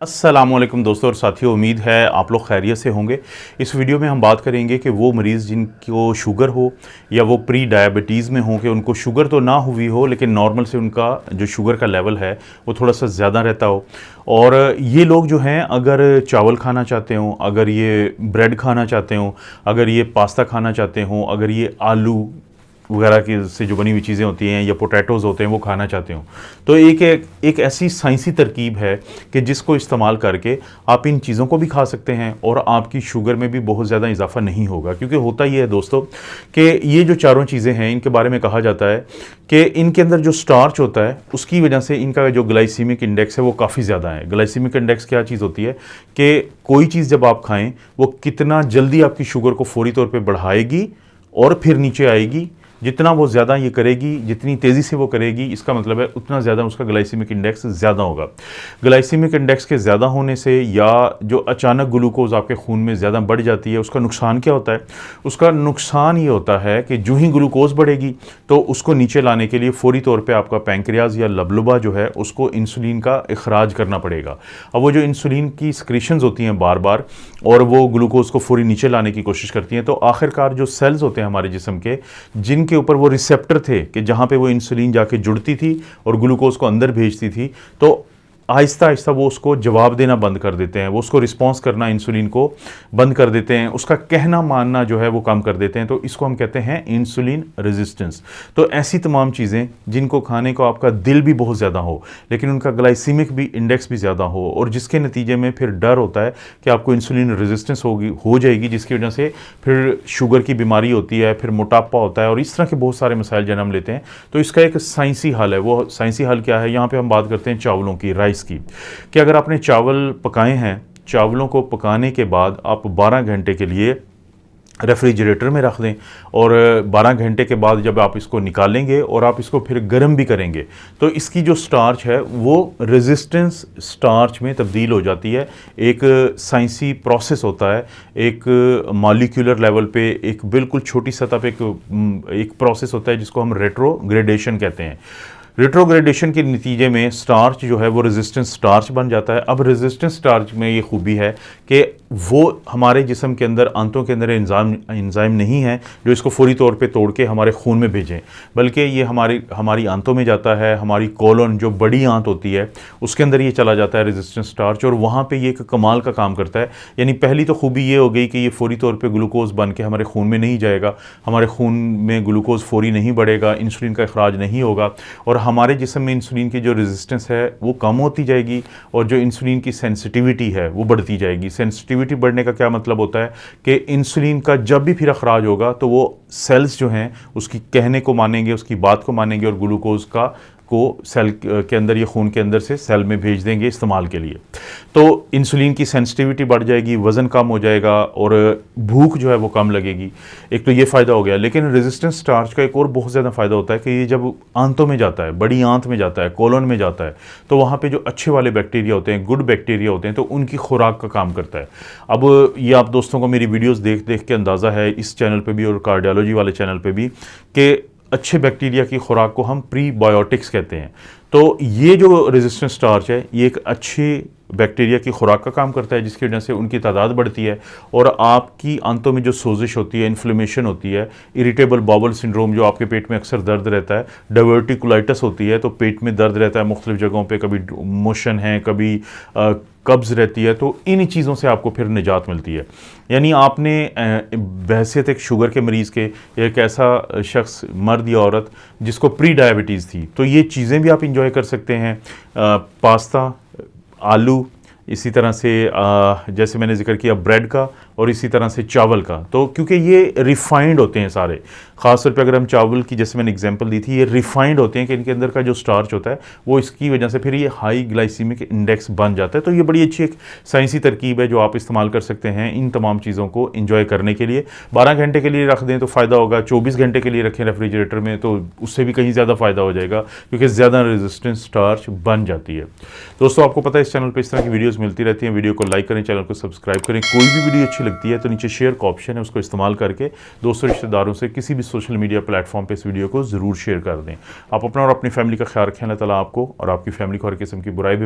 अस्सलामुअलैकुम दोस्तों और साथियों, उम्मीद है आप लोग खैरियत से होंगे। इस वीडियो में हम बात करेंगे कि वो मरीज़ जिनको शुगर हो या वो प्री डायबिटीज़ में हो कि उनको शुगर तो ना हुई हो लेकिन नॉर्मल से उनका जो शुगर का लेवल है वो थोड़ा सा ज़्यादा रहता हो, और ये लोग जो हैं अगर चावल खाना चाहते हों, अगर ये ब्रेड खाना चाहते हों, अगर ये पास्ता खाना चाहते हों, अगर ये आलू वगैरह की से जो बनी हुई चीज़ें होती हैं या पोटैटोज़ होते हैं वो खाना चाहते हो, तो एक ऐसी साइंसी तरकीब है कि जिसको इस्तेमाल करके आप इन चीज़ों को भी खा सकते हैं और आपकी शुगर में भी बहुत ज़्यादा इजाफा नहीं होगा। क्योंकि होता ये है दोस्तों कि ये जो चारों चीज़ें हैं इनके बारे में कहा जाता है कि इनके अंदर जो स्टार्च होता है उसकी वजह से इनका जो ग्लाइसीमिक इंडेक्स है वो काफ़ी ज़्यादा है। ग्लाइसीमिक इंडेक्स क्या चीज़ होती है कि कोई चीज़ जब आप खाएँ वो कितना जल्दी आपकी शुगर को फौरी तौर पर बढ़ाएगी और फिर नीचे आएगी। जितना वो ज़्यादा ये करेगी, जितनी तेज़ी से वो करेगी, इसका मतलब है उतना ज़्यादा उसका ग्लाइसीमिक इंडेक्स ज़्यादा होगा। ग्लाइसीमिक इंडेक्स के ज़्यादा होने से या जो अचानक ग्लूकोज़ आपके खून में ज़्यादा बढ़ जाती है उसका नुकसान क्या होता है? उसका नुकसान ये होता है कि जो ही ग्लूकोज़ बढ़ेगी तो उसको नीचे लाने के लिए फ़ौरी तौर पर आपका पैंक्रियाज या लबलबा जो है उसको इंसुलिन का इखराज करना पड़ेगा। अब वो जो इंसुलिन की सिक्रीशंस होती हैं बार बार और वो ग्लूकोज़ को फ़ौरी नीचे लाने की कोशिश करती हैं, तो आखिरकार जो सेल्स होते हैं हमारे जिस्म के जिनके ऊपर वो रिसेप्टर थे कि जहाँ पे वो इंसुलिन जाके जुड़ती थी और ग्लूकोज को अंदर भेजती थी, तो आहिस्ता आहिस्ता वो उसको जवाब देना बंद कर देते हैं, वो उसको रिस्पॉन्स करना इंसुलिन को बंद कर देते हैं, उसका कहना मानना जो है वो कम कर देते हैं। तो इसको हम कहते हैं इंसुलिन रेजिस्टेंस। तो ऐसी तमाम चीज़ें जिनको खाने को आपका दिल भी बहुत ज़्यादा हो लेकिन उनका ग्लाइसीमिक भी इंडेक्स भी ज़्यादा हो और जिसके नतीजे में फिर डर होता है कि आपको इंसुलिन रेजिस्टेंस हो जाएगी, जिसकी वजह से फिर शुगर की बीमारी होती है, फिर मोटापा होता है और इस तरह के बहुत सारे मसाइल जन्म लेते हैं। तो इसका एक साइंसी हल है। वो साइंसी हल क्या है? यहाँ पर हम बात करते हैं चावलों की, राइस की, कि अगर आपने चावल पकाए हैं, चावलों को पकाने के बाद आप 12 घंटे के लिए रेफ्रिजरेटर में रख दें और 12 घंटे के बाद जब आप इसको निकालेंगे और आप इसको फिर गर्म भी करेंगे तो इसकी जो स्टार्च है वो रेजिस्टेंस स्टार्च में तब्दील हो जाती है। एक साइंसी प्रोसेस होता है, एक मॉलिक्यूलर लेवल पे एक बिल्कुल छोटी सतह पे एक प्रोसेस होता है जिसको हम रेट्रोग्रेडेशन कहते हैं। रेट्रोग्रेडेशन के नतीजे में स्टार्च जो है वो रेजिस्टेंस स्टार्च बन जाता है। अब रेजिस्टेंस स्टार्च में ये खूबी है कि वो हमारे जिस्म के अंदर आंतों के अंदर एंजाइम नहीं है जो इसको फौरी तौर पे तोड़ के हमारे खून में भेजें, बल्कि ये हमारी आंतों में जाता है। हमारी कोलन जो बड़ी आंत होती है उसके अंदर ये चला जाता है रेजिस्टेंस स्टार्च, और वहाँ पे ये एक कमाल का काम करता है। यानी पहली तो खूबी ये हो गई कि ये फौरी तौर पर ग्लूकोज बन के हमारे खून में नहीं जाएगा, हमारे खून में ग्लूकोज फौरी नहीं बढ़ेगा, इंसुलिन का इखराज नहीं होगा और हमारे जिस्म में इंसुलिन की जो रेजिस्टेंस है वो कम होती जाएगी और जो इंसुलिन की सेंसिटिविटी है वो बढ़ती जाएगी। सेंसिटिविटी बढ़ने का क्या मतलब होता है कि इंसुलिन का जब भी फिर अखराज होगा तो वो सेल्स जो हैं उसकी कहने को मानेंगे, उसकी बात को मानेंगे और ग्लूकोज को सेल के अंदर या खून के अंदर से सेल में भेज देंगे इस्तेमाल के लिए। तो इंसुलिन की सेंसिटिविटी बढ़ जाएगी, वज़न कम हो जाएगा और भूख जो है वो कम लगेगी। एक तो ये फ़ायदा हो गया, लेकिन रेजिस्टेंस स्टार्च का एक और बहुत ज़्यादा फ़ायदा होता है कि ये जब आंतों में जाता है, बड़ी आंत में जाता है, कोलन में जाता है, तो वहाँ पे जो अच्छे वाले बैक्टीरिया होते हैं, गुड बैक्टीरिया होते हैं, तो उनकी खुराक का काम करता है। अब ये आप दोस्तों को मेरी वीडियोज़ देख देख के अंदाज़ा है इस चैनल पर भी और कार्डियोलॉजी वाले चैनल पर भी कि अच्छे बैक्टीरिया की खुराक को हम प्रीबायोटिक्स कहते हैं। तो ये जो रेजिस्टेंस स्टार्च है ये एक अच्छी बैक्टीरिया की खुराक का काम करता है जिसकी वजह से उनकी तादाद बढ़ती है और आपकी आंतों में जो सोजिश होती है, इन्फ्लेमेशन होती है, इरिटेबल बाउल सिंड्रोम जो आपके पेट में अक्सर दर्द रहता है, डायवर्टिकुलाइटिस होती है तो पेट में दर्द रहता है मुख्तलिफ जगहों पे, कभी मोशन है, कभी कब्ज़ रहती है, तो इन चीज़ों से आपको फिर निजात मिलती है। यानी आपने बहैसियत एक शुगर के मरीज़ के, एक ऐसा शख्स मर्द या औरत जिसको प्री डायबिटीज़ थी, तो ये चीज़ें भी आप इंजॉय कर सकते हैं। पास्ता, आलू, इसी तरह से जैसे मैंने जिक्र किया ब्रेड का और इसी तरह से चावल का, तो क्योंकि ये रिफाइंड होते हैं सारे, ख़ास तौर पे अगर हम चावल की जैसे मैंने एग्जांपल दी थी, ये रिफाइंड होते हैं कि इनके अंदर का जो स्टार्च होता है वो इसकी वजह से फिर ये हाई ग्लाइसीमिक इंडेक्स बन जाता है। तो ये बड़ी अच्छी एक साइंसी तरकीब है जो आप इस्तेमाल कर सकते हैं इन तमाम चीज़ों को इंजॉय करने के लिए। 12 घंटे के लिए रख दें तो फ़ायदा होगा, 24 घंटे के लिए रखें रेफ्रिजरेटर में तो उससे भी कहीं ज़्यादा फ़ायदा हो जाएगा क्योंकि ज़्यादा रेजिस्टेंस स्टार्च बन जाती है। दोस्तों आपको पता है इस चैनल पर इस तरह की वीडियोज़ मिलती रहती हैं। वीडियो को लाइक करें, चैनल को सब्सक्राइब करें। कोई भी वीडियो अच्छी लगती है तो नीचे शेयर का ऑप्शन है, उसको इस्तेमाल करके दोस्तों रिश्तेदारों से किसी भी सोशल मीडिया प्लेटफॉर्म पे इस वीडियो को ज़रूर शेयर कर दें। आप अपना और अपनी फैमिली का ख्याल रखें। अल्लाह ताला आपको और आपकी फैमिली को हर किस्म की बुराई भी